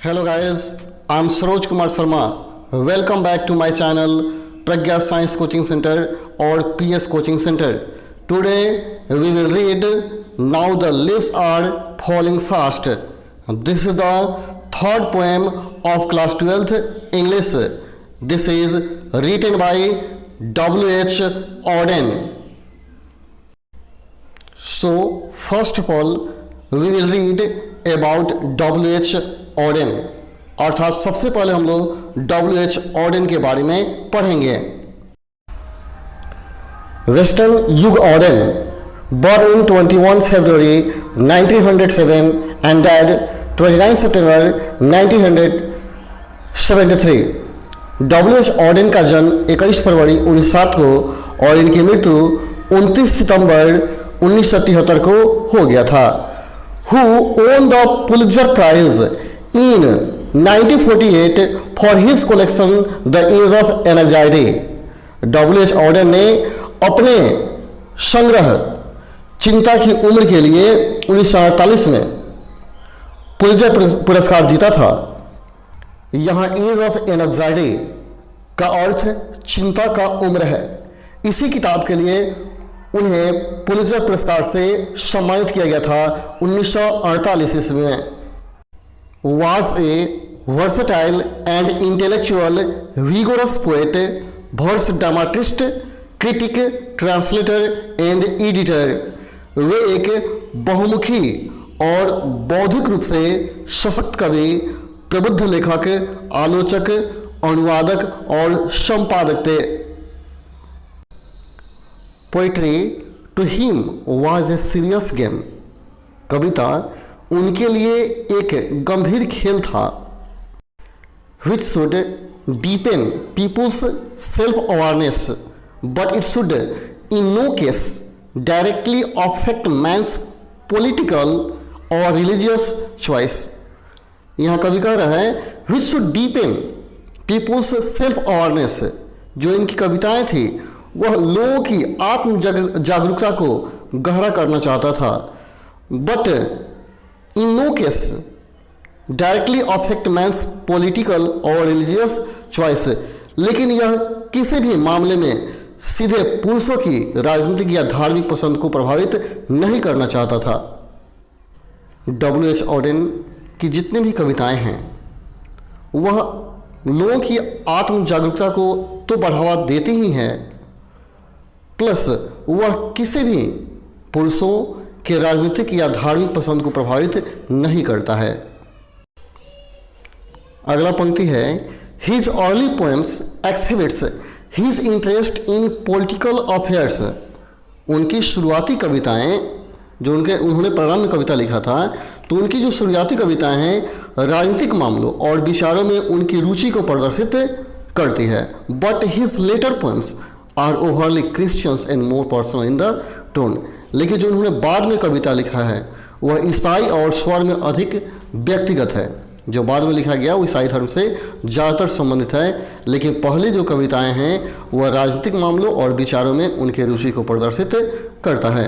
Hello guys, I'm Saroj Kumar Sharma. Welcome back to my channel Pragya Science Coaching Center or PS Coaching Center. Today we will read Now the Leaves Are Falling Fast. This is the third poem of class 12th English. This is written by W.H. Auden. So first of all we will read about W.H. Odean, अर्थात सबसे पहले हम लोग W.H. Odean के बारे में पढ़ेंगे। Western Hugh Odean, born in 21 February 1907 and died 29 September 1973। W.H. Odean का जन्म 21 फरवरी 1907 को और इनकी मृत्यु 29 सितंबर 1973 को हो गया था। Who won the Pulitzer Prize in 1948 for his collection The Age of Anxiety। W.H. Odean ने अपने संग्रह चिंता की उम्र के लिए 1948 में पुलित्जर पुरस्कार जीता था। यहाँ एज ऑफ एंजाइटी का अर्थ चिंता का उम्र है। इसी किताब के लिए उन्हें पुलित्जर पुरस्कार से सम्मानित किया गया था 1948 ईस्वी में। Was a versatile and intellectual, vigorous poet, verse dramatist, critic, translator and editor। वे एक बहुमुखी और बौद्धिक रूप से सशक्त कवि, प्रबुद्ध लेखक, आलोचक, अनुवादक और संपादक थे। Poetry to him was a serious game। कविता उनके लिए एक गंभीर खेल था। Which should deepen people's self-awareness, but it should in no case directly affect man's political or religious choice। यहाँ कवि कह रहा है which should deepen people's self-awareness। जो इनकी कविताएं थी वह लोगों की आत्म जागरूकता को गहरा करना चाहता था, but in no case directly affect man's political और रिलीजियस चॉइस। लेकिन यह किसी भी मामले में सीधे पुरुषों की राजनीतिक या धार्मिक पसंद को प्रभावित नहीं करना चाहता था। W.H. ऑडेन की जितनी भी कविताएं हैं वह लोगों की आत्म जागरूकता को तो बढ़ावा देती ही हैं, प्लस वह किसी भी पुरुषों के राजनीतिक या धार्मिक पसंद को प्रभावित नहीं करता है। अगला पंक्ति है His early poems exhibits his interest in political affairs। उनकी शुरुआती कविताएं जो उन्होंने प्रारंभ में कविता लिखा था, तो उनकी जो शुरुआती कविताएं हैं राजनीतिक मामलों और विचारों में उनकी रुचि को प्रदर्शित करती है। But his later poems are overly Christians and more personal in the tone. लेकिन जो उन्होंने बाद में कविता लिखा है वह ईसाई और स्वर में अधिक व्यक्तिगत है। जो बाद में लिखा गया वो ईसाई धर्म से ज़्यादातर संबंधित है, लेकिन पहली जो कविताएं हैं वह राजनीतिक मामलों और विचारों में उनके रुचि को प्रदर्शित करता है।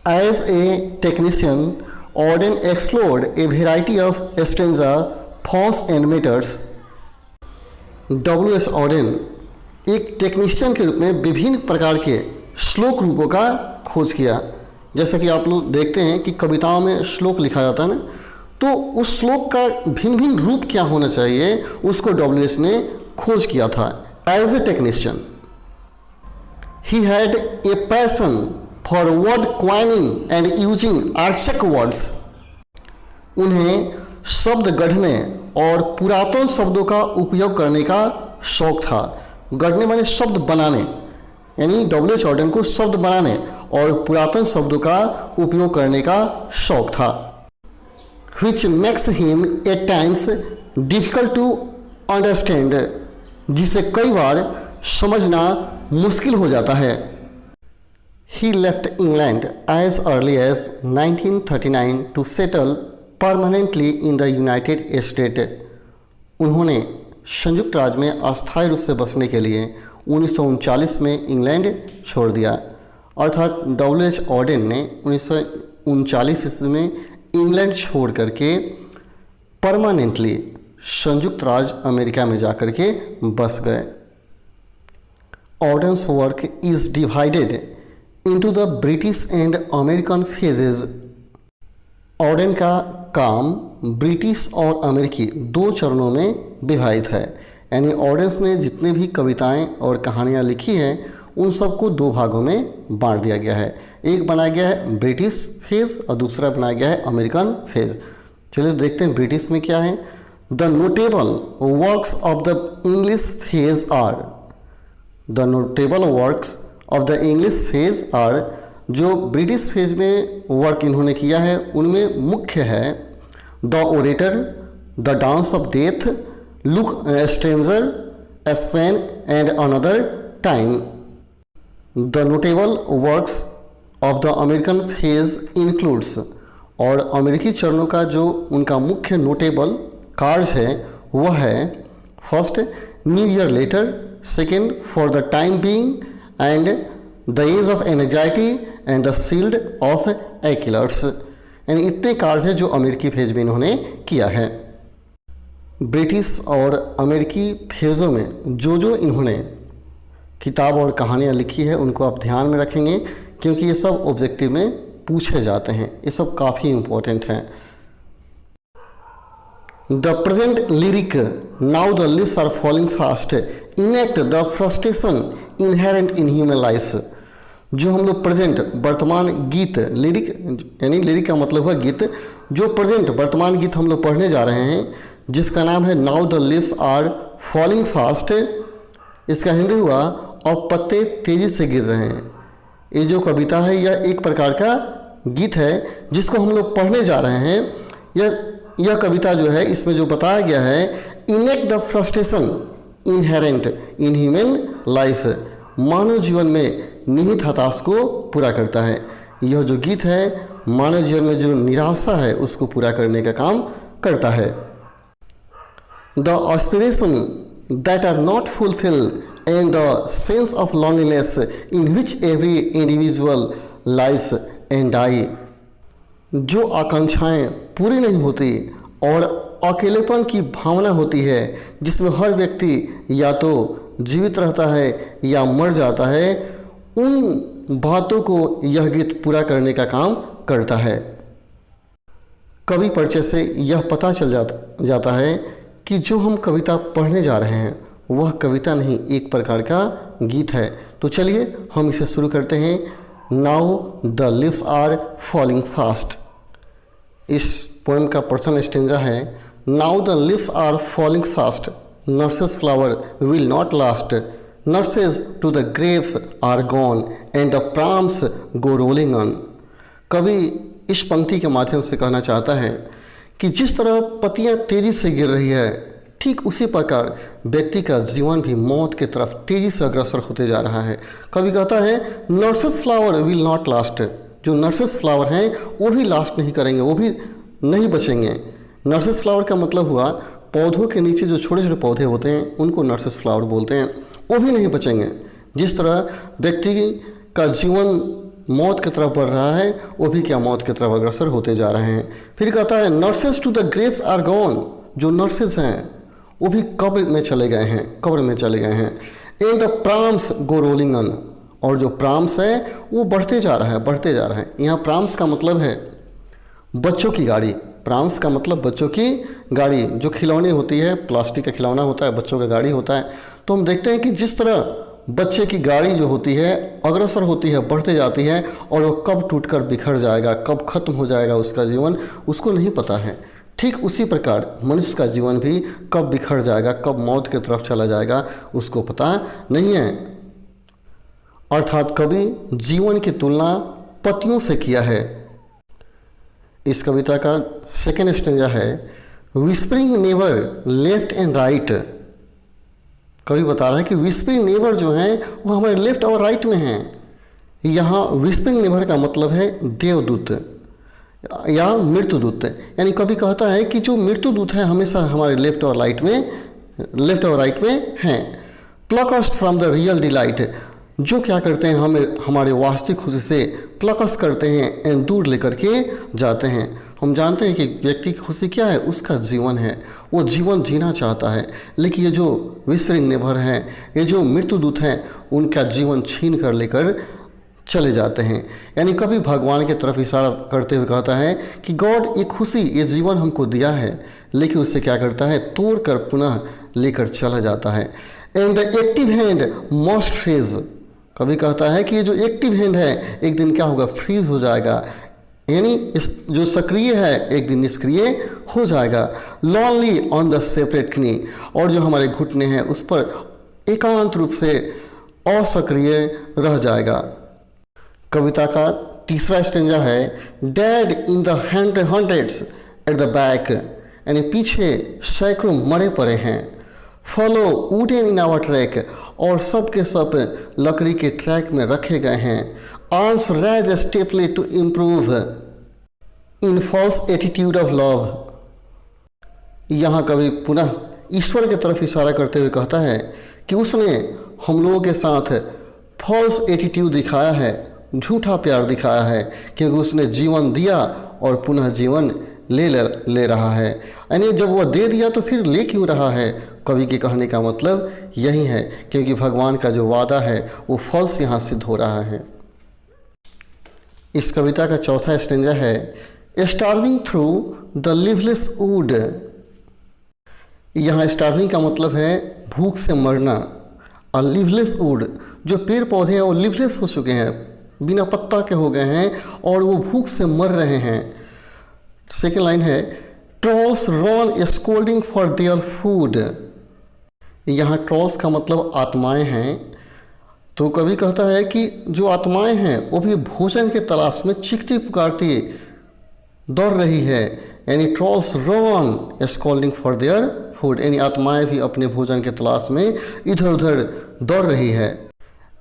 As a technician Auden explored a variety of stanza forms and metres. W.H. Auden एक टेक्नीशियन के रूप में विभिन्न प्रकार के श्लोक रूपों का खोज किया। जैसा कि आप लोग देखते हैं कि कविताओं में श्लोक लिखा जाता है ना, तो उस श्लोक का भिन्न भिन्न रूप क्या होना चाहिए उसको W.H. ने खोज किया था। As a technician he had a passion for word coining and using archaic words. उन्हें शब्द गढ़ने और पुरातन शब्दों का उपयोग करने का शौक था। गढ़ने माने शब्द बनाने, यानी W.H. ऑडेन को शब्द बनाने और पुरातन शब्दों का उपयोग करने का शौक था। Which makes him at times difficult to understand, जिसे कई बार समझना मुश्किल हो जाता है। He left England as early as 1939 to settle permanently in the United state. उन्होंने संयुक्त राज्य में अस्थायी रूप से बसने के लिए 1939 में इंग्लैंड छोड़ दिया। अर्थात W.H. ऑडेन ने 1939 ईस्वी में इंग्लैंड छोड़ करके परमानेंटली संयुक्त राज्य अमेरिका में जाकर के बस गए। Auden's work is divided into the British and American phases. Auden का काम ब्रिटिश और अमेरिकी दो चरणों में विभाजित है, यानी ऑर्डेंस ने जितने भी कविताएं और कहानियां लिखी हैं उन सबको दो भागों में बांट दिया गया है। एक बनाया गया है ब्रिटिश फेज और दूसरा बनाया गया है अमेरिकन फेज। चलिए देखते हैं ब्रिटिश में क्या है। The notable works of the English phase are, the notable works of the English phase are, जो ब्रिटिश फेज में वर्क इन्होंने किया है उनमें मुख्य है the orator, the dance of death, look stranger, Spain and another time. The notable works of the American phase includes, और अमेरिकी चरणों का जो उनका मुख्य नोटेबल कार्य है वह है first new year letter, second for the time being and the age of anxiety and the shield of Achilles. यानी इतने कार्य हैं जो अमेरिकी फेज में इन्होंने किया है। ब्रिटिश और अमेरिकी फेजों में जो इन्होंने किताब और कहानियाँ लिखी है उनको आप ध्यान में रखेंगे, क्योंकि ये सब ऑब्जेक्टिव में पूछे जाते हैं, ये सब काफ़ी इम्पोर्टेंट हैं। The present lyric now the leaves are falling fast enact the frustration inherent in human life. जो हम लोग प्रेजेंट वर्तमान गीत, लिरिक यानी लिरिक का मतलब है गीत, जो प्रेजेंट वर्तमान गीत हम लोग पढ़ने जा रहे हैं जिसका नाम है now the leaves are falling fast, इसका हिंदी हुआ अब पत्ते तेजी से गिर रहे हैं। ये जो कविता है यह एक प्रकार का गीत है जिसको हम लोग पढ़ने जा रहे हैं। यह कविता जो है इसमें जो बताया गया है enact the frustration inherent in human life, मानव जीवन में निहित हताश को पूरा करता है। यह जो गीत है मानव जीवन में जो निराशा है उसको पूरा करने का काम करता है। The aspiration that are not fulfilled and the sense of loneliness in which every individual lives and die। जो आकांक्षाएं पूरी नहीं होती और अकेलेपन की भावना होती है जिसमें हर व्यक्ति या तो जीवित रहता है या मर जाता है, उन बातों को यह गीत पूरा करने का काम करता है। कवि परिचय से यह पता चल जाता है कि जो हम कविता पढ़ने जा रहे हैं वह कविता नहीं एक प्रकार का गीत है। तो चलिए हम इसे शुरू करते हैं। Now the leaves are falling fast. इस पोएम का प्रथम स्टेंजा है now the leaves are falling fast, nurses flower will not last, nurses to the graves are gone and the prams go rolling on. कवि इस पंक्ति के माध्यम से कहना चाहता है कि जिस तरह पत्तियां तेजी से गिर रही है ठीक उसी प्रकार व्यक्ति का जीवन भी मौत की तरफ तेजी से अग्रसर होते जा रहा है। कवि कहता है nurses flower will not last, जो नर्सेस फ्लावर हैं वो भी लास्ट नहीं करेंगे, वो भी नहीं बचेंगे। नर्सेस फ्लावर का मतलब हुआ पौधों के नीचे जो छोटे छोटे पौधे होते हैं उनको नर्सेस फ्लावर बोलते हैं, वो भी नहीं बचेंगे। जिस तरह व्यक्ति का जीवन मौत की तरफ बढ़ रहा है वो भी क्या मौत की तरफ अग्रसर होते जा रहे हैं। फिर कहता है nurses to the graves are gone, जो नर्सेस हैं वो भी कब्र में चले गए हैं। And the prams go rolling on, और जो प्राम्स है वो बढ़ते जा रहा है। यहाँ प्राम्स का मतलब है बच्चों की गाड़ी। प्राम्स का मतलब बच्चों की गाड़ी, जो खिलौने होती है, प्लास्टिक का खिलौना होता है, बच्चों का गाड़ी होता है। तो हम देखते हैं कि जिस तरह बच्चे की गाड़ी जो होती है अग्रसर होती है, बढ़ते जाती है, और वो कब टूटकर बिखर जाएगा, कब खत्म हो जाएगा उसका जीवन, उसको नहीं पता है। ठीक उसी प्रकार मनुष्य का जीवन भी कब बिखर जाएगा, कब मौत की तरफ चला जाएगा, उसको पता नहीं है। अर्थात कवि जीवन की तुलना पत्तियों से किया है। इस कविता का सेकेंड स्टेंजा है whispering never left and right. कवि बता रहा है कि विस्परिंग नेवर जो है वो हमारे लेफ्ट और राइट में हैं। यहाँ विस्परिंग नेवर का मतलब है देवदूत या मृत्युदूत, यानी कवि कहता है कि जो मृत्युदूत है हमेशा हमारे लेफ्ट और राइट में हैं। Pluck us from the real delight, जो क्या करते हैं हमारे वास्तविक खुशी से प्लक अस करते हैं एंड दूर लेकर के जाते हैं। हम जानते हैं कि व्यक्ति की खुशी क्या है, उसका जीवन है, वो जीवन जीना चाहता है। लेकिन ये जो विस्परिंग नेबर हैं, ये जो मृत्युदूत हैं, उनका जीवन छीन कर लेकर चले जाते हैं। यानी कभी भगवान की तरफ इशारा करते हुए कहता है कि गॉड ये खुशी, ये जीवन हमको दिया है, लेकिन उससे क्या करता है, तोड़ कर पुनः लेकर चला जाता है। And the active hand must freeze, कभी कहता है कि ये जो एक्टिव हैंड है एक दिन क्या होगा, फ्रीज हो जाएगा, यानी इस जो सक्रिय है एक दिन निष्क्रिय हो जाएगा। लॉनली ऑन द सेपरेट नी, और जो हमारे घुटने हैं उस पर एकांत रूप से असक्रिय रह जाएगा। कविता का तीसरा स्टेंजा है dead in the hundreds at the back, यानी पीछे सैकड़ों मरे पड़े हैं। Follow wooden in our track, और सब के सब लकड़ी के ट्रैक में रखे गए हैं। Arms raise stiffly to improve in false attitude of love, यहाँ कवि पुनः ईश्वर की तरफ इशारा करते हुए कहता है कि उसने हम लोगों के साथ फॉल्स एटीट्यूड दिखाया है, झूठा प्यार दिखाया है, क्योंकि उसने जीवन दिया और पुनः जीवन ले रहा है। यानी जब वह दे दिया तो फिर ले क्यों रहा है। कवि के कहने का मतलब यही है, क्योंकि भगवान का जो वादा है वो फॉल्स यहाँ सिद्ध हो रहा है। इस कविता का चौथा स्टेंजा है स्टार्विंग थ्रू द लिवलेस वुड, यहाँ स्टार्विंग का मतलब है भूख से मरना। और लिवलेस वुड, जो पेड़ पौधे हैं वो लिवलेस हो चुके हैं, बिना पत्ता के हो गए हैं और वो भूख से मर रहे हैं। सेकेंड लाइन है trolls run scolding for their food, यहाँ ट्रॉल्स का मतलब आत्माएं हैं। तो कवि कहता है कि जो आत्माएं हैं वो भी भोजन के तलाश में चीखती पुकारती दौड़ रही है, यानी trolls run scolding for their food, यानी आत्माएं भी अपने भोजन के तलाश में इधर उधर दौड़ रही है।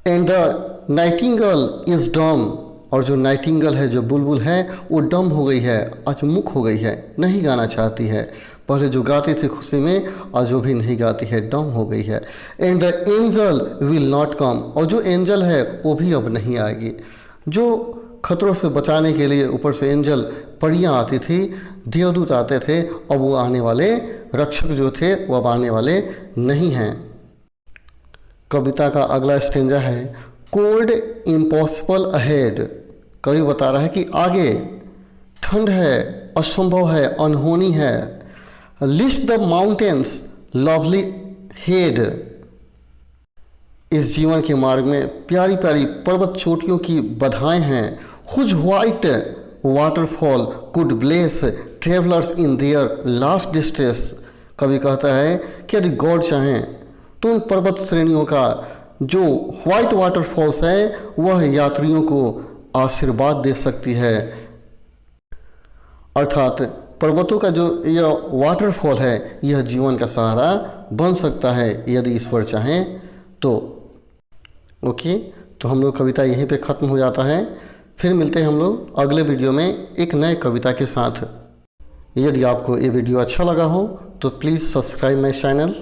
And the Nightingale is dumb, और जो नाइटिंगेल है, जो बुलबुल है, वो डम हो गई है, अचमुख हो गई है, नहीं गाना चाहती है। पहले जो गाती थी खुशी में, और जो भी नहीं गाती है डम हो गई है। And the angel will not come, और जो एंजल है वो भी अब नहीं आएगी। जो खतरों से बचाने के लिए ऊपर से एंजल परियां आती थी, देवदूत आते थे, अब वो आने वाले रक्षक जो थे वो अब आने वाले नहीं हैं। कविता का अगला स्टेंजा है कोल्ड इम्पॉसिबल अहेड, कवि बता रहा है कि आगे ठंड है, असंभव है, अनहोनी है। List the mountains lovely head, इस जीवन के मार्ग में प्यारी प्यारी पर्वत चोटियों की बधाएं हैं। Whose white waterfall could bless travellers in their last distress, कवि कहता है कि यदि गॉड चाहें तो उन पर्वत श्रेणियों का जो व्हाइट वाटरफॉल्स है वह यात्रियों को आशीर्वाद दे सकती है। अर्थात पर्वतों का जो यह वाटरफॉल है यह जीवन का सहारा बन सकता है यदि ईश्वर चाहें तो। ओके, तो हम लोग कविता यहीं पे ख़त्म हो जाता है। फिर मिलते हैं हम लोग अगले वीडियो में एक नए कविता के साथ। यदि आपको ये वीडियो अच्छा लगा हो तो please subscribe my channel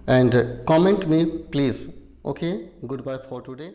and comment me please. Okay, goodbye for today.